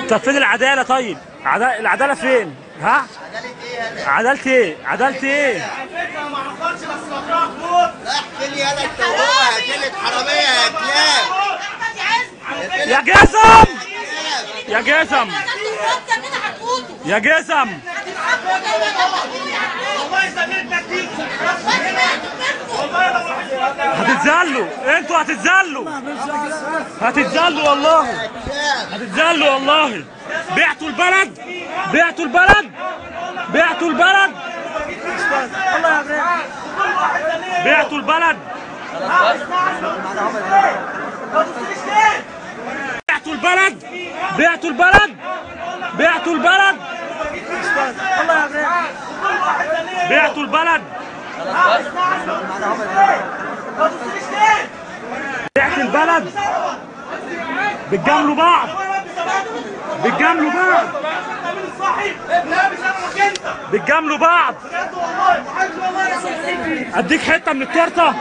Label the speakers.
Speaker 1: طب فين العدالة؟ طيب العدالة فين؟ ها؟ عدالة ايه؟ عدالة ايه؟
Speaker 2: على فكرة ما حصلش بس بكرهك موت.
Speaker 3: لا احكي لي انا انت وهو هتجيلك حرامية يا كلاب.
Speaker 1: يا جسم! يا جسم! يا جسم!
Speaker 2: والله زميلتك دي والله لو واحد
Speaker 1: هتتذلوا، انتوا هتتذلوا، هتتذلوا والله، هتتذلوا والله. بعتوا البلد، بعتوا البلد، بعتوا البلد، بعتوا البلد، بعتوا البلد، بعتوا البلد، بعتوا البلد، بعتوا البلد، بعت البلد. بتجاملوا بعض، بتجاملوا بعض، بتجاملوا بعض. اديك حته من التورته.